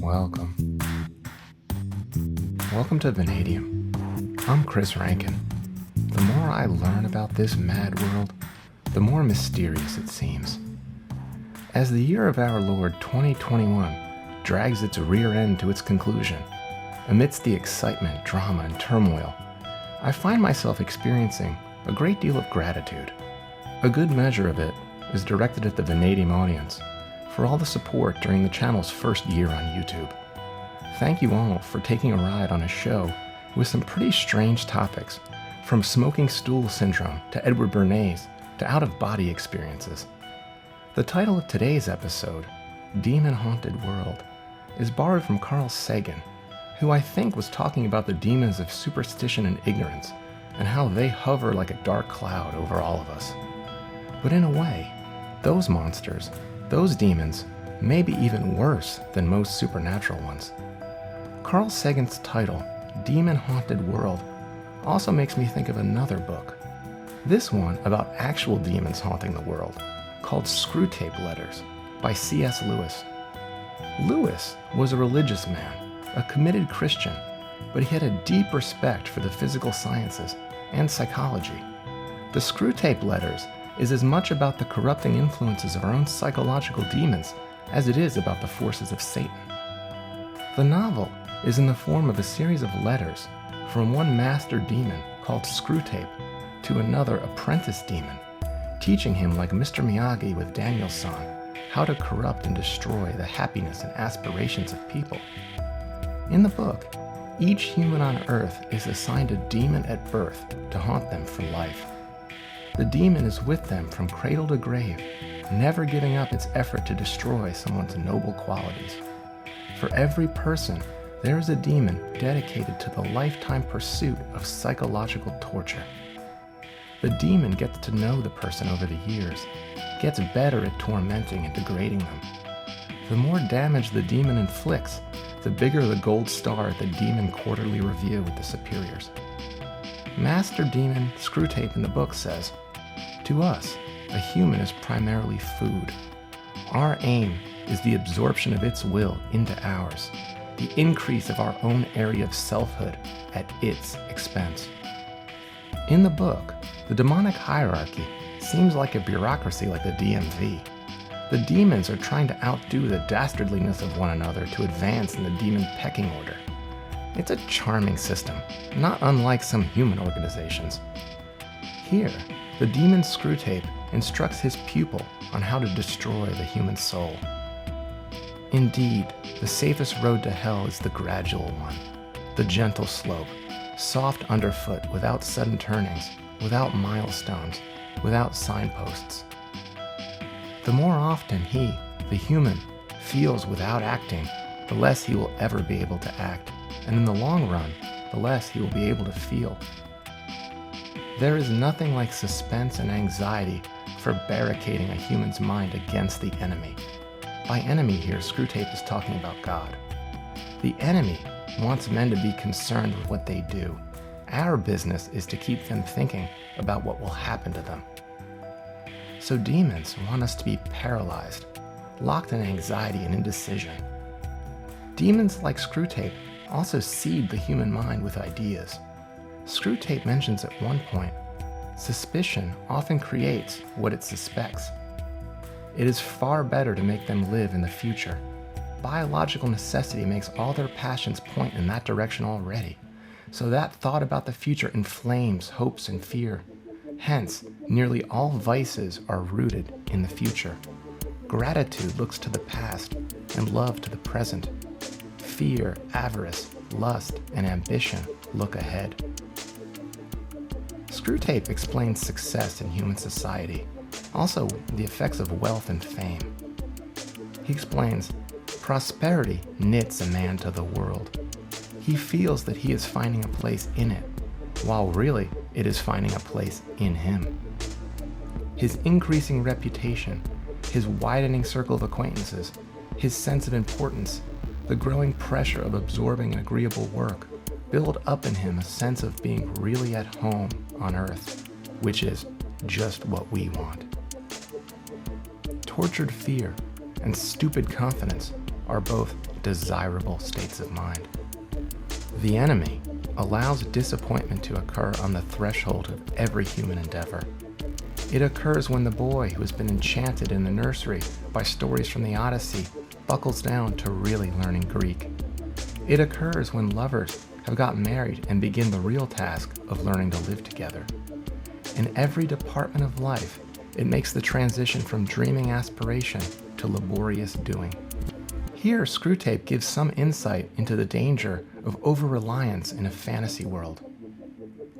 Welcome. Welcome to Vanadium. I'm Chris Rankin. The more I learn about this mad world, the more mysterious it seems. As the year of our Lord 2021 drags its rear end to its conclusion, amidst the excitement, drama, and turmoil, I find myself experiencing a great deal of gratitude. A good measure of it is directed at the Vanadium audience for all the support during the channel's first year on YouTube. Thank you all for taking a ride on a show with some pretty strange topics, from smoking stool syndrome to Edward Bernays to out-of-body experiences. The title of today's episode, Demon Haunted World, is borrowed from Carl Sagan, who I think was talking about the demons of superstition and ignorance and how they hover like a dark cloud over all of us. But in a way, those monsters, those demons, may be even worse than most supernatural ones. Carl Sagan's title, Demon Haunted World, also makes me think of another book. This one about actual demons haunting the world, called Screwtape Letters by C.S. Lewis. Lewis was a religious man, a committed Christian, but he had a deep respect for the physical sciences and psychology. The Screwtape Letters is as much about the corrupting influences of our own psychological demons as it is about the forces of Satan. The novel is in the form of a series of letters from one master demon called Screwtape to another apprentice demon, teaching him, like Mr. Miyagi with Daniel-san, how to corrupt and destroy the happiness and aspirations of people. In the book, each human on Earth is assigned a demon at birth to haunt them for life. The demon is with them from cradle to grave, never giving up its effort to destroy someone's noble qualities. For every person, there is a demon dedicated to the lifetime pursuit of psychological torture. The demon gets to know the person over the years, gets better at tormenting and degrading them. The more damage the demon inflicts, the bigger the gold star at the Demon Quarterly Review with the superiors. Master Demon Screwtape in the book says, "To us, a human is primarily food. Our aim is the absorption of its will into ours, the increase of our own area of selfhood at its expense." In the book, the demonic hierarchy seems like a bureaucracy like the DMV. The demons are trying to outdo the dastardliness of one another to advance in the demon pecking order. It's a charming system, not unlike some human organizations. Here, the demon Screwtape instructs his pupil on how to destroy the human soul. Indeed, the safest road to hell is the gradual one, the gentle slope, soft underfoot without sudden turnings, without milestones, without signposts. The more often he, the human, feels without acting, the less he will ever be able to act, and in the long run, the less he will be able to feel. There is nothing like suspense and anxiety for barricading a human's mind against the enemy. By enemy here, Screwtape is talking about God. The enemy wants men to be concerned with what they do. Our business is to keep them thinking about what will happen to them. So demons want us to be paralyzed, locked in anxiety and indecision. Demons like Screwtape also seed the human mind with ideas. Screwtape mentions at one point, suspicion often creates what it suspects. It is far better to make them live in the future. Biological necessity makes all their passions point in that direction already, so that thought about the future inflames hopes and fear. Hence, nearly all vices are rooted in the future. Gratitude looks to the past and love to the present. Fear, avarice, lust, and ambition look ahead. Screwtape explains success in human society, also the effects of wealth and fame. He explains, prosperity knits a man to the world. He feels that he is finding a place in it, while really it is finding a place in him. His increasing reputation, his widening circle of acquaintances, his sense of importance, the growing pressure of absorbing an agreeable work, build up in him a sense of being really at home on Earth, which is just what we want. Tortured fear and stupid confidence are both desirable states of mind. The enemy allows disappointment to occur on the threshold of every human endeavor. It occurs when the boy who has been enchanted in the nursery by stories from the Odyssey buckles down to really learning Greek. It occurs when lovers have gotten married and begin the real task of learning to live together. In every department of life, it makes the transition from dreaming aspiration to laborious doing. Here, Screwtape gives some insight into the danger of over-reliance in a fantasy world.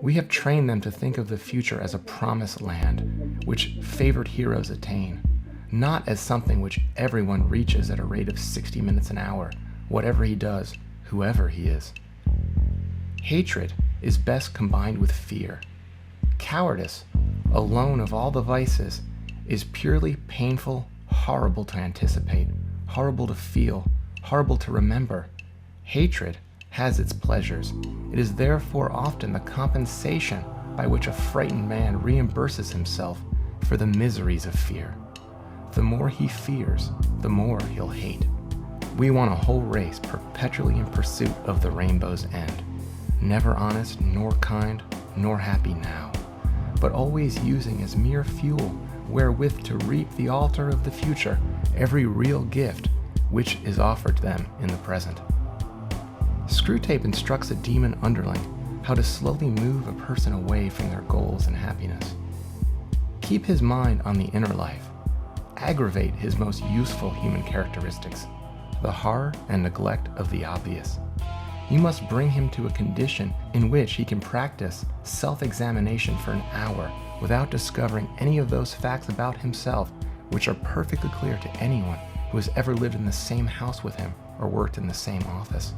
We have trained them to think of the future as a promised land, which favored heroes attain, not as something which everyone reaches at a rate of 60 minutes an hour, whatever he does, whoever he is. Hatred is best combined with fear. Cowardice, alone of all the vices, is purely painful, horrible to anticipate, horrible to feel, horrible to remember. Hatred has its pleasures. It is therefore often the compensation by which a frightened man reimburses himself for the miseries of fear. The more he fears, the more he'll hate. We want a whole race perpetually in pursuit of the rainbow's end, never honest, nor kind, nor happy now, but always using as mere fuel wherewith to reap the altar of the future every real gift which is offered them in the present. Screwtape instructs a demon underling how to slowly move a person away from their goals and happiness. Keep his mind on the inner life. Aggravate his most useful human characteristics, the horror and neglect of the obvious. You must bring him to a condition in which he can practice self-examination for an hour without discovering any of those facts about himself which are perfectly clear to anyone who has ever lived in the same house with him or worked in the same office.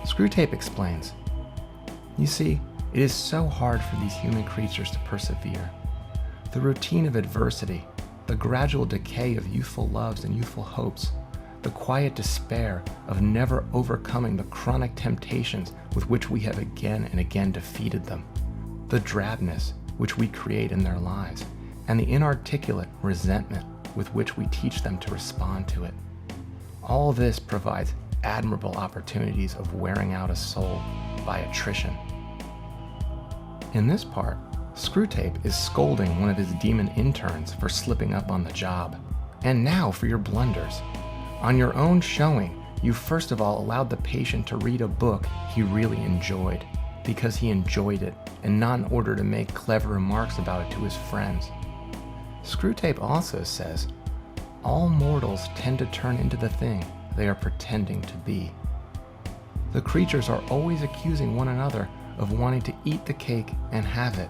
Screwtape explains, "You see, it is so hard for these human creatures to persevere. The routine of adversity, the gradual decay of youthful loves and youthful hopes, the quiet despair of never overcoming the chronic temptations with which we have again and again defeated them, the drabness which we create in their lives, and the inarticulate resentment with which we teach them to respond to it. All this provides admirable opportunities of wearing out a soul by attrition." In this part, Screwtape is scolding one of his demon interns for slipping up on the job. And now for your blunders. On your own showing, you first of all allowed the patient to read a book he really enjoyed, because he enjoyed it, and not in order to make clever remarks about it to his friends. Screwtape also says, all mortals tend to turn into the thing they are pretending to be. The creatures are always accusing one another of wanting to eat the cake and have it,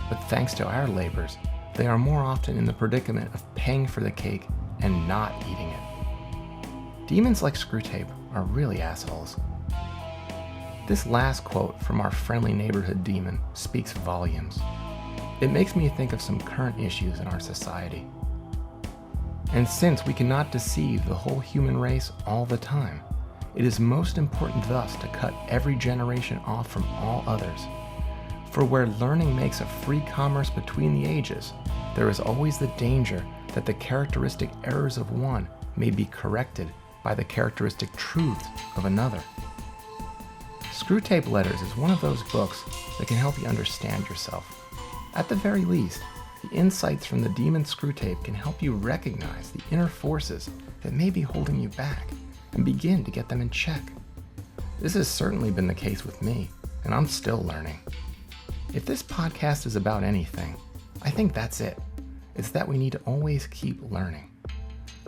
but thanks to our labors, they are more often in the predicament of paying for the cake and not eating it. Demons like Screwtape are really assholes. This last quote from our friendly neighborhood demon speaks volumes. It makes me think of some current issues in our society. And since we cannot deceive the whole human race all the time, it is most important thus to cut every generation off from all others. For where learning makes a free commerce between the ages, there is always the danger that the characteristic errors of one may be corrected by the characteristic truths of another. Screwtape Letters is one of those books that can help you understand yourself. At the very least, the insights from the demon Screwtape can help you recognize the inner forces that may be holding you back and begin to get them in check. This has certainly been the case with me, and I'm still learning. If this podcast is about anything, I think that's it. It's that we need to always keep learning.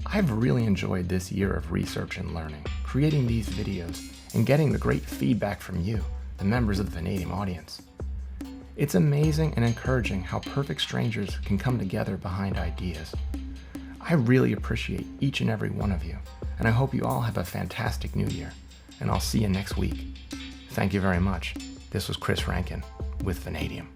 I've really enjoyed this year of research and learning, creating these videos, and getting the great feedback from you, the members of the Vanadium audience. It's amazing and encouraging how perfect strangers can come together behind ideas. I really appreciate each and every one of you, and I hope you all have a fantastic new year, and I'll see you next week. Thank you very much. This was Chris Rankin with Vanadium.